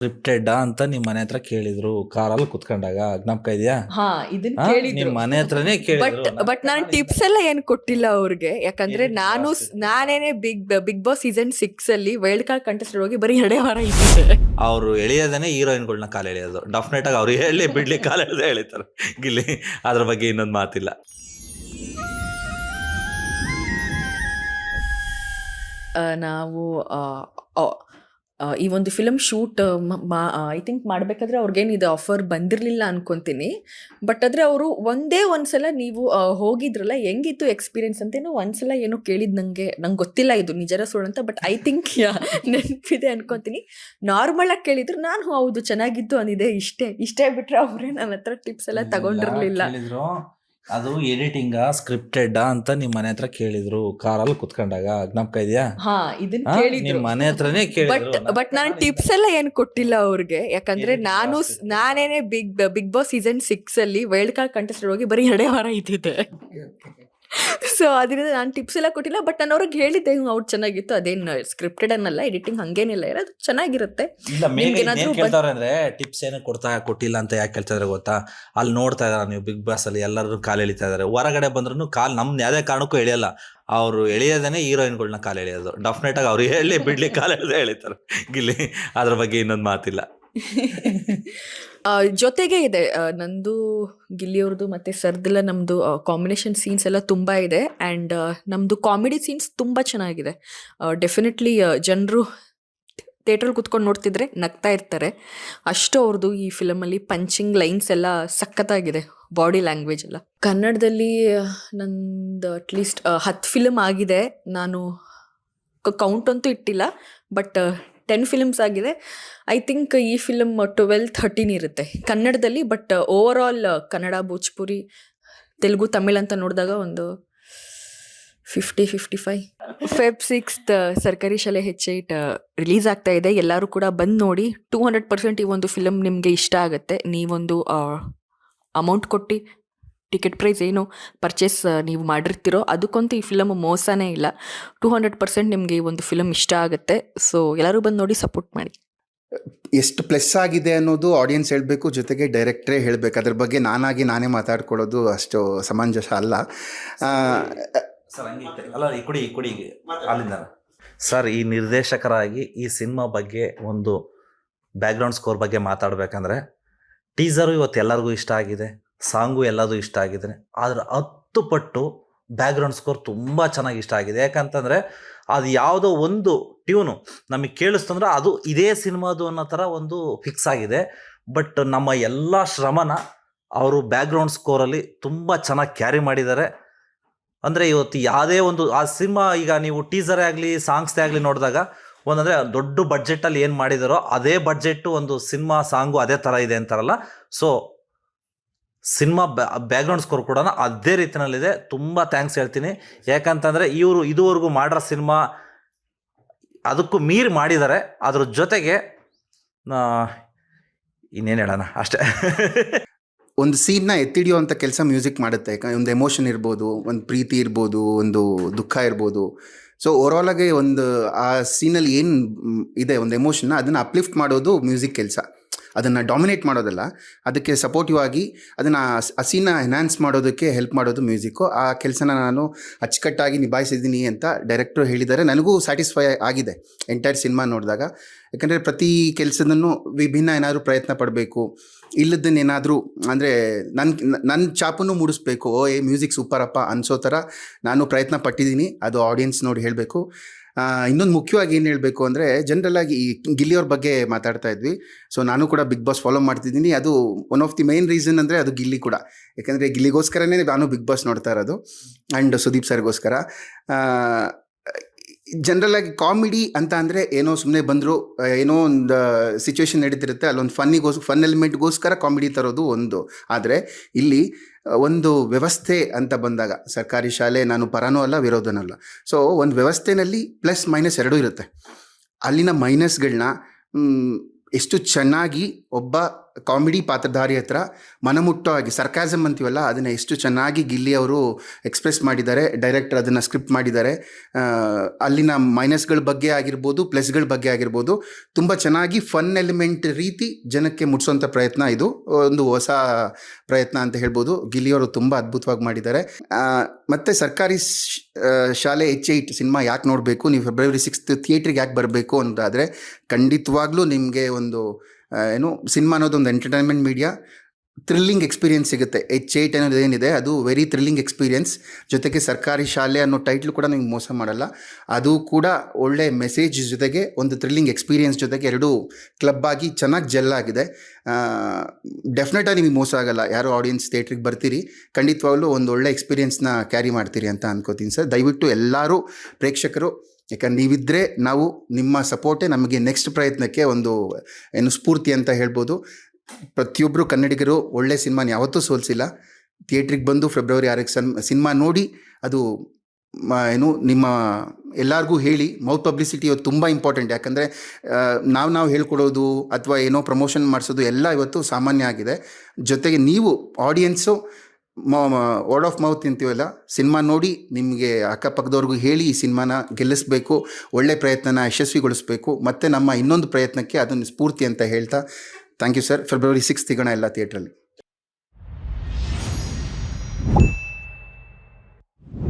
Scripted ಅಂತ ನಿಮ್ ಮನೆ ಹತ್ರ ಕೇಳಿದ್ರು ಕಾರಲ್ಲಿ ಕುತ್ಕೊಂಡಾಗ ಜ್ಞಾಪಕ ಇದೆಯಾ? ಹಾ ಇದನ್ನ ನಿಮ್ ಕೇಳಿದ್ರು. ಮನೆ ಹತ್ರನೇ ಕೇಳಿದ್ರು. ಬಟ್ ನಾನು ಟಿಪ್ಸ್ ಎಲ್ಲ ಏನು ಕೊಟ್ಟಿಲ್ಲ ಅವ್ರಿಗೆ, ಯಾಕಂದ್ರೆ ನಾನೇನೆ ಬಿಗ್ ಬಾಸ್ ಸೀಸನ್ 6 ಅಲ್ಲಿ ವೈಲ್ಡ್ ಕಾರ್ಡ್ ಕಂಟೆಸ್ಟೆಂಟ್ ಹೋಗಿ ಬರೀ 2 ವಾರ ಇದ್ದಿದ್ದೆ. ಅವ್ರು ಎಳೆಯೋದನ್ನೇ ಹೀರೋಯಿನ್ಗಳನ್ನ ಕಾಲು ಎಳೆಯೋದು. ಡೆಫಿನೆಟ್ ಆಗಿ ಅವ್ರು ಹೇಳಿ ಬಿಡ್ಲಿ ಕಾಲು ಎಳೆದೇ ಎಳಿತಾರೆ ಗಿಲ್ಲಿ. ಅದ್ರ ಬಗ್ಗೆ ಇನ್ನೊಂದು ಮಾತಿಲ್ಲ. ನಾವು ಈ ಒಂದು ಫಿಲಮ್ ಶೂಟ್ ಐ ಥಿಂಕ್ ಮಾಡಬೇಕಾದ್ರೆ ಅವ್ರಿಗೇನಿದೆ ಆಫರ್ ಬಂದಿರಲಿಲ್ಲ ಅನ್ಕೊಂತೀನಿ. ಬಟ್ ಆದರೆ ಅವರು ಒಂದ್ಸಲ ನೀವು ಹೋಗಿದ್ರಲ್ಲ, ಹೆಂಗಿತ್ತು ಎಕ್ಸ್ಪೀರಿಯನ್ಸ್ ಅಂತೇನೋ ಒಂದ್ಸಲ ಏನೋ ಕೇಳಿದ್ ನಂಗೆ ಗೊತ್ತಿಲ್ಲ ಇದು ನಿಜರ ಸುಳ್ಳು ಅಂತ. ಬಟ್ ಐ ಥಿಂಕ್ ನೆನಪಿದೆ ಅನ್ಕೊಂತೀನಿ. ನಾರ್ಮಲಾಗಿ ಕೇಳಿದ್ರು, ನಾನು ಹೌದು ಚೆನ್ನಾಗಿತ್ತು ಅಂದಿದೆ. ಇಷ್ಟೇ ಬಿಟ್ರೆ ಅವರೇ ನನ್ನ ಹತ್ರ ಟಿಪ್ಸ್ ಎಲ್ಲ ತಗೊಂಡಿರಲಿಲ್ಲ. ಅದು ಎಡಿಟಿಂಗ್ ಸ್ಕ್ರಿಪ್ಟೆಡ್ ಅಂತ ನಿಮ್ ಮನೆ ಹತ್ರ ಕೇಳಿದ್ರು ಕಾರಲ್ಲಿ ಕುತ್ಕೊಂಡಾಗ ಜ್ಞಾಪಕ ಇದೆಯಾ? ಹಾ ಇದನ್ನ ಕೇಳಿದ್ರು. ನಿಮ್ ಮನೆ ಹತ್ರನೇ ಕೇಳಿದ್ರು. ಬಟ್ ನಾನು ಟಿಪ್ಸ್ ಎಲ್ಲ ಏನು ಕೊಟ್ಟಿಲ್ಲ ಅವ್ರಿಗೆ, ಯಾಕಂದ್ರೆ ನಾನೇನೆ ಬಿಗ್ ಬಾಸ್ ಸೀಸನ್ 6 ಅಲ್ಲಿ ವೈಲ್ಡ್ ಕಾರ್ಡ್ ಕಂಟೆಸ್ಟೆಂಟ್ ಹೋಗಿ ಬರೀ 2 ವಾರ ಇದ್ದಿದ್ದೆ. ಸೊ ಅದರಿಂದ ನಾನು ಟಿಪ್ಸ್ ಎಲ್ಲ ಕೊಟ್ಟಿಲ್ಲ. ಬಟ್ ನಾನು ಅವ್ರಿಗೆ ಹೇಳಿದ್ದೆ, ಅವ್ರು ಚೆನ್ನಾಗಿತ್ತು, ಅದೇನು ಸ್ಕ್ರಿಪ್ಟೆಡ್ ಅನ್ನಲ್ಲ, ಎಡಿಟಿಂಗ್ ಹಂಗೇನಿಲ್ಲ, ಇರೋದು ಚೆನ್ನಾಗಿರುತ್ತೆ. ಅಂದ್ರೆ ಟಿಪ್ಸ್ ಏನು ಕೊಟ್ಟಿಲ್ಲ ಅಂತ ಯಾಕೆ ಕೇಳ್ತಾ ಇದಾರೆ ಗೊತ್ತಾ? ಅಲ್ಲಿ ನೋಡ್ತಾ ಇದಾರೆ ನೀವು ಬಿಗ್ ಬಾಸ್ ಅಲ್ಲಿ ಎಲ್ಲರೂ ಕಾಲು ಎಳಿತಾ ಇದಾರೆ. ಹೊರಗಡೆ ಬಂದ್ರು ಕಾಲ್ ನಮ್ ಯಾವುದೇ ಕಾರಣಕ್ಕೂ ಎಳೆಯಲ್ಲ. ಅವ್ರು ಎಳೆಯೋದನ್ನೇ ಹೀರೋಯಿನ್ಗಳನ್ನ ಕಾಲು ಎಳೆಯೋದು. ಡೆಫಿನೆಟ್ ಆಗಿ ಅವ್ರು ಹೇಳಿ ಬಿಡ್ಲಿ ಕಾಲು ಎಳೆದೇ ಎಳಿತಾರೆ ಗಿಲ್ಲಿ. ಅದ್ರ ಬಗ್ಗೆ ಇನ್ನೊಂದು ಮಾತಿಲ್ಲ. ಜೊತೆಗೆ ಇದೆ ನಂದು, ಗಿಲ್ಲಿಯವ್ರದ್ದು ಮತ್ತು ಸರ್ದೆಲ್ಲ ನಮ್ಮದು ಕಾಂಬಿನೇಷನ್ ಸೀನ್ಸ್ ಎಲ್ಲ ತುಂಬ ಇದೆ. ಆ್ಯಂಡ್ ನಮ್ಮದು ಕಾಮಿಡಿ ಸೀನ್ಸ್ ತುಂಬ ಚೆನ್ನಾಗಿದೆ. ಡೆಫಿನೆಟ್ಲಿ ಜನರು ಥಿಯೇಟ್ರಲ್ಲಿ ಕೂತ್ಕೊಂಡು ನೋಡ್ತಿದ್ರೆ ನಗ್ತಾ ಇರ್ತಾರೆ. ಅಷ್ಟು ಅವ್ರದ್ದು ಈ ಫಿಲಮಲ್ಲಿ ಪಂಚಿಂಗ್ ಲೈನ್ಸ್ ಎಲ್ಲ ಸಖತ್ತಾಗಿದೆ. ಬಾಡಿ ಲ್ಯಾಂಗ್ವೇಜ್ ಎಲ್ಲ ಕನ್ನಡದಲ್ಲಿ ನಂದು ಅಟ್ಲೀಸ್ಟ್ 10 ಫಿಲಮ್ ಆಗಿದೆ. ನಾನು ಕೌಂಟ್ ಅಂತೂ ಇಟ್ಟಿಲ್ಲ, ಬಟ್ 10 ಫಿಲ್ಮ್ಸ್ ಆಗಿದೆ. ಐ ಥಿಂಕ್ ಈ ಫಿಲಮ್ 12-13 ಇರುತ್ತೆ ಕನ್ನಡದಲ್ಲಿ. But over all Kannada, Bhojpuri, Telugu, Tamil ಅಂತ ನೋಡಿದಾಗ ಒಂದು 50-55. Feb 6th ಸರ್ಕಾರಿ ಶಾಲೆ H8 ರಿಲೀಸ್ ಆಗ್ತಾ ಇದೆ. ಎಲ್ಲರೂ ಕೂಡ ಬಂದು ನೋಡಿ. 200% ಈ ಒಂದು ಫಿಲಮ್ ನಿಮಗೆ ಇಷ್ಟ ಆಗುತ್ತೆ. ನೀವೊಂದು ಅಮೌಂಟ್ ಕೊಟ್ಟು ಟಿಕೆಟ್ ಪ್ರೈಸ್ ಏನು ಪರ್ಚೇಸ್ ನೀವು ಮಾಡಿರ್ತೀರೋ ಅದಕ್ಕಂತೂ ಈ ಫಿಲಮ್ ಮೋಸನೇ ಇಲ್ಲ. 200% ನಿಮಗೆ ಈ ಒಂದು ಫಿಲಮ್ ಇಷ್ಟ ಆಗುತ್ತೆ. ಸೊ ಎಲ್ಲರೂ ಬಂದು ನೋಡಿ, ಸಪೋರ್ಟ್ ಮಾಡಿ. ಎಷ್ಟು ಪ್ಲಸ್ ಆಗಿದೆ ಅನ್ನೋದು ಆಡಿಯನ್ಸ್ ಹೇಳಬೇಕು, ಜೊತೆಗೆ ಡೈರೆಕ್ಟ್ರೇ ಹೇಳಬೇಕು. ಅದ್ರ ಬಗ್ಗೆ ನಾನೇ ಮಾತಾಡ್ಕೊಳ್ಳೋದು ಅಷ್ಟು ಸಮಂಜಸ ಅಲ್ಲ. ಸರ್, ಈ ನಿರ್ದೇಶಕರಾಗಿ ಈ ಸಿನಿಮಾ ಬಗ್ಗೆ ಒಂದು ಬ್ಯಾಕ್ಗ್ರೌಂಡ್ ಸ್ಕೋರ್ ಬಗ್ಗೆ ಮಾತಾಡಬೇಕಂದ್ರೆ, ಟೀಸರು ಇವತ್ತು ಎಲ್ಲರಿಗೂ ಇಷ್ಟ ಆಗಿದೆ, ಸಾಂಗು ಎಲ್ಲದೂ ಇಷ್ಟ ಆಗಿದೆ. ಆದರೆ 10 ಪಟ್ಟು ಬ್ಯಾಕ್ಗ್ರೌಂಡ್ ಸ್ಕೋರ್ ತುಂಬ ಚೆನ್ನಾಗಿ ಇಷ್ಟ ಆಗಿದೆ. ಯಾಕಂತಂದರೆ ಅದು ಯಾವುದೋ ಒಂದು ಟ್ಯೂನು ನಮಗೆ ಕೇಳಿಸ್ತಂದ್ರೆ ಅದು ಇದೇ ಸಿನಿಮಾದು ಅನ್ನೋ ಥರ ಒಂದು ಫಿಕ್ಸ್ ಆಗಿದೆ. ಬಟ್ ನಮ್ಮ ಎಲ್ಲ ಶ್ರಮನ ಅವರು ಬ್ಯಾಕ್ಗ್ರೌಂಡ್ ಸ್ಕೋರಲ್ಲಿ ತುಂಬ ಚೆನ್ನಾಗಿ ಕ್ಯಾರಿ ಮಾಡಿದ್ದಾರೆ. ಅಂದರೆ ಇವತ್ತು ಯಾವುದೇ ಒಂದು ಆ ಸಿನಿಮಾ, ಈಗ ನೀವು ಟೀಸರೇ ಆಗಲಿ ಸಾಂಗ್ಸೇ ಆಗಲಿ ನೋಡಿದಾಗ ಒಂದಂದರೆ ದೊಡ್ಡ ಬಡ್ಜೆಟಲ್ಲಿ ಏನು ಮಾಡಿದಾರೋ ಅದೇ ಬಡ್ಜೆಟ್ಟು ಒಂದು ಸಿನಿಮಾ ಸಾಂಗು ಅದೇ ಥರ ಇದೆ ಅಂತಾರಲ್ಲ. ಸೊ ಸಿನಿಮಾ ಬ್ಯಾಕ್ಗ್ರೌಂಡ್ ಸ್ಕೋರ್ ಕೂಡ ಅದೇ ರೀತಿಯಲ್ಲಿದೆ. ತುಂಬ ಥ್ಯಾಂಕ್ಸ್ ಹೇಳ್ತೀನಿ. ಯಾಕಂತಂದರೆ ಇವರು ಇದುವರೆಗೂ ಮಾಡಿರೋ ಸಿನಿಮಾ ಅದಕ್ಕೂ ಮೀರಿ ಮಾಡಿದ್ದಾರೆ. ಅದ್ರ ಜೊತೆಗೆ ಇನ್ನೇನು ಹೇಳೋಣ, ಅಷ್ಟೇ. ಒಂದು ಸೀನ್ನ ಎತ್ತಿಡಿಯುವಂಥ ಕೆಲಸ ಮ್ಯೂಸಿಕ್ ಮಾಡುತ್ತೆ. ಒಂದು ಎಮೋಷನ್ ಇರ್ಬೋದು, ಒಂದು ಪ್ರೀತಿ ಇರ್ಬೋದು, ಒಂದು ದುಃಖ ಇರ್ಬೋದು. ಸೊ ಓವರಾಲಾಗಿ ಒಂದು ಆ ಸೀನಲ್ಲಿ ಏನು ಇದೆ ಒಂದು ಎಮೋಷನ್ನ, ಅದನ್ನು ಅಪ್ಲಿಫ್ಟ್ ಮಾಡೋದು ಮ್ಯೂಸಿಕ್ ಕೆಲಸ. ಅದನ್ನು ಡಾಮಿನೇಟ್ ಮಾಡೋದಲ್ಲ, ಅದಕ್ಕೆ ಸಪೋರ್ಟಿವ್ ಆಗಿ ಅದನ್ನು ಆ ಸೀನ್ನ ಎನ್ಹಾನ್ಸ್ ಮಾಡೋದಕ್ಕೆ ಹೆಲ್ಪ್ ಮಾಡೋದು ಮ್ಯೂಸಿಕ್ಕು. ಆ ಕೆಲಸನ ನಾನು ಅಚ್ಚುಕಟ್ಟಾಗಿ ನಿಭಾಯಿಸಿದ್ದೀನಿ ಅಂತ ಡೈರೆಕ್ಟ್ರು ಹೇಳಿದ್ದಾರೆ. ನನಗೂ ಸ್ಯಾಟಿಸ್ಫೈ ಆಗಿದೆ ಎಂಟೈರ್ ಸಿನಿಮಾ ನೋಡಿದಾಗ. ಯಾಕಂದರೆ ಪ್ರತಿ ಕೆಲಸದನ್ನು ವಿಭಿನ್ನ ಏನಾದರೂ ಪ್ರಯತ್ನ ಪಡಬೇಕು, ಇಲ್ಲದನ್ನೇನಾದರೂ ಅಂದರೆ ನನ್ನ ಚಾಪನ್ನು ಮೂಡಿಸ್ಬೇಕು. ಮ್ಯೂಸಿಕ್ ಸೂಪರಪ್ಪ ಅನಿಸೋ ಥರ ನಾನು ಪ್ರಯತ್ನ ಪಟ್ಟಿದ್ದೀನಿ. ಅದು ಆಡಿಯನ್ಸ್ ನೋಡಿ ಹೇಳಬೇಕು. ಇನ್ನೊಂದು ಮುಖ್ಯವಾಗಿ ಏನು ಹೇಳಬೇಕು ಅಂದರೆ, ಜನರಲ್ಲಾಗಿ ಈ ಗಿಲ್ಲಿಯವ್ರ ಬಗ್ಗೆ ಮಾತಾಡ್ತಾ ಇದ್ವಿ. ಸೊ ನಾನು ಕೂಡ ಬಿಗ್ ಬಾಸ್ ಫಾಲೋ ಮಾಡ್ತಿದ್ದೀನಿ. ಅದು one of the main reason ಅಂದರೆ ಅದು ಗಿಲ್ಲಿ ಕೂಡ. ಯಾಕೆಂದರೆ ಗಿಲ್ಲಿಗೋಸ್ಕರನೇ ನಾನು ಬಿಗ್ ಬಾಸ್ ನೋಡ್ತಾ ಇರೋದು, ಆ್ಯಂಡ್ ಸುದೀಪ್ ಸರ್ಗೋಸ್ಕರ. ಜನರಲ್ಲಾಗಿ ಕಾಮಿಡಿ ಅಂತ ಅಂದರೆ ಏನೋ ಸುಮ್ಮನೆ ಬಂದರು, ಏನೋ ಒಂದು ಸಿಚುವೇಶನ್ ನಡೀತಿರುತ್ತೆ, ಅಲ್ಲೊಂದು ಫನ್ ಎಲಿಮೆಂಟ್ಗೋಸ್ಕರ ಕಾಮಿಡಿ ತರೋದು ಒಂದು. ಆದರೆ ಇಲ್ಲಿ ಒಂದು ವ್ಯವಸ್ಥೆ ಅಂತ ಬಂದಾಗ, ಸರ್ಕಾರಿ ಶಾಲೆ ನಾನು ಪರನೂ ಅಲ್ಲ ವಿರೋಧನೂ ಅಲ್ಲ. ಸೊ ಒಂದು ವ್ಯವಸ್ಥೆಯಲ್ಲಿ ಪ್ಲಸ್ ಮೈನಸ್ ಎರಡೂ ಇರುತ್ತೆ. ಅಲ್ಲಿನ ಮೈನಸ್ಗಳನ್ನ ಎಷ್ಟು ಚೆನ್ನಾಗಿ ಒಬ್ಬ ಕಾಮಿಡಿ ಪಾತ್ರಧಾರಿ ಹತ್ರ ಮನಮುಟ್ಟೋ ಆಗಿ ಸರ್ಕಾಸಮ್ ಅಂತೀವಲ್ಲ ಅದನ್ನು ಎಷ್ಟು ಚೆನ್ನಾಗಿ ಗಿಲ್ಲಿ ಅವರು ಎಕ್ಸ್ಪ್ರೆಸ್ ಮಾಡಿದ್ದಾರೆ. ಡೈರೆಕ್ಟರ್ ಅದನ್ನು ಸ್ಕ್ರಿಪ್ಟ್ ಮಾಡಿದ್ದಾರೆ. ಅಲ್ಲಿನ ಮೈನಸ್ಗಳ ಬಗ್ಗೆ ಆಗಿರ್ಬೋದು, ಪ್ಲಸ್ಗಳ ಬಗ್ಗೆ ಆಗಿರ್ಬೋದು, ತುಂಬ ಚೆನ್ನಾಗಿ ಫನ್ ಎಲಿಮೆಂಟ್ ರೀತಿ ಜನಕ್ಕೆ ಮುಟ್ಸೋಂಥ ಪ್ರಯತ್ನ ಇದು. ಒಂದು ಹೊಸ ಪ್ರಯತ್ನ ಅಂತ ಹೇಳ್ಬೋದು. ಗಿಲ್ಲಿಯವರು ತುಂಬ ಅದ್ಭುತವಾಗಿ ಮಾಡಿದ್ದಾರೆ. ಮತ್ತು ಸರ್ಕಾರಿ ಶಾಲೆ H8 ಸಿನಿಮಾ ಯಾಕೆ ನೋಡಬೇಕು, ನೀವು February 6th ಥಿಯೇಟ್ರಿಗೆ ಯಾಕೆ ಬರಬೇಕು ಅಂತಾದರೆ, ಖಂಡಿತವಾಗ್ಲೂ ನಿಮಗೆ ಒಂದು ಸಿನಿಮಾ ಅನ್ನೋದು ಒಂದು ಎಂಟರ್ಟೈನ್ಮೆಂಟ್ ಮೀಡಿಯಾ, ಥ್ರಿಲ್ಲಿಂಗ್ ಎಕ್ಸ್ಪೀರಿಯೆನ್ಸ್ ಸಿಗುತ್ತೆ. H8 ಅನ್ನೋದು ಏನಿದೆ ಅದು ವೆರಿ ಥ್ರಿಲ್ಲಿಂಗ್ ಎಕ್ಸ್ಪೀರಿಯೆನ್ಸ್. ಜೊತೆಗೆ ಸರ್ಕಾರಿ ಶಾಲೆ ಅನ್ನೋ ಟೈಟ್ಲು ಕೂಡ ನಿಮ್ಗೆ ಮೋಸ ಮಾಡಲ್ಲ. ಅದು ಕೂಡ ಒಳ್ಳೆ ಮೆಸೇಜ್ ಜೊತೆಗೆ ಒಂದು ಥ್ರಿಲ್ಲಿಂಗ್ ಎಕ್ಸ್ಪೀರಿಯೆನ್ಸ್ ಜೊತೆಗೆ ಎರಡೂ ಕ್ಲಬ್ ಆಗಿ ಚೆನ್ನಾಗಿ ಜೆಲ್ ಆಗಿದೆ. ಡೆಫಿನೆಟಾಗಿ ನಿಮಗೆ ಮೋಸ ಆಗಲ್ಲ. ಯಾರು ಆಡಿಯನ್ಸ್ ಥಿಯೇಟ್ರಿಗೆ ಬರ್ತೀರಿ, ಖಂಡಿತವಾಗ್ಲೂ ಒಂದು ಒಳ್ಳೆ ಎಕ್ಸ್ಪೀರಿಯೆನ್ಸ್ನ ಕ್ಯಾರಿ ಮಾಡ್ತೀರಿ ಅಂತ ಅನ್ಕೋತೀನಿ ಸರ್. ದಯವಿಟ್ಟು ಎಲ್ಲರೂ ಪ್ರೇಕ್ಷಕರು, ಯಾಕಂದ್ರೆ ನೀವಿದ್ದರೆ ನಾವು, ನಿಮ್ಮ ಸಪೋರ್ಟೇ ನಮಗೆ ನೆಕ್ಸ್ಟ್ ಪ್ರಯತ್ನಕ್ಕೆ ಒಂದು ಸ್ಫೂರ್ತಿ ಅಂತ ಹೇಳ್ಬೋದು. ಪ್ರತಿಯೊಬ್ಬರು ಕನ್ನಡಿಗರು ಒಳ್ಳೆ ಸಿನಿಮಾನ ಯಾವತ್ತೂ ಸೋಲಿಸಿಲ್ಲ. ಥಿಯೇಟ್ರಿಗೆ ಬಂದು February 6ಕ್ಕೆ ಸಿನಿಮಾ ನೋಡಿ, ಅದು ನಿಮ್ಮ ಎಲ್ಲರಿಗೂ ಹೇಳಿ. ಮೌತ್ ಪಬ್ಲಿಸಿಟಿ ಇವತ್ತು ತುಂಬ ಇಂಪಾರ್ಟೆಂಟ್. ಯಾಕಂದರೆ ನಾವು ಹೇಳ್ಕೊಡೋದು ಅಥವಾ ಏನೋ ಪ್ರಮೋಷನ್ ಮಾಡಿಸೋದು ಎಲ್ಲ ಇವತ್ತು ಸಾಮಾನ್ಯ ಆಗಿದೆ. ಜೊತೆಗೆ ನೀವು ಆಡಿಯನ್ಸು ವರ್ಡ್ ಆಫ್ ಮೌತ್ ಅಂತೀವಲ್ಲ, ಸಿನಿಮಾ ನೋಡಿ ನಿಮಗೆ ಅಕ್ಕಪಕ್ಕದವ್ರಿಗೂ ಹೇಳಿ ಈ ಸಿನಿಮಾನ ಗೆಲ್ಲಿಸಬೇಕು, ಒಳ್ಳೆ ಪ್ರಯತ್ನನ ಯಶಸ್ವಿಗೊಳಿಸಬೇಕು. ಮತ್ತು ನಮ್ಮ ಇನ್ನೊಂದು ಪ್ರಯತ್ನಕ್ಕೆ ಅದನ್ನು ಸ್ಫೂರ್ತಿ ಅಂತ ಹೇಳ್ತಾ thank you sir. February 6th ಸಿಗೋಣ ಎಲ್ಲ ಥಿಯೇಟ್ರಲ್ಲಿ.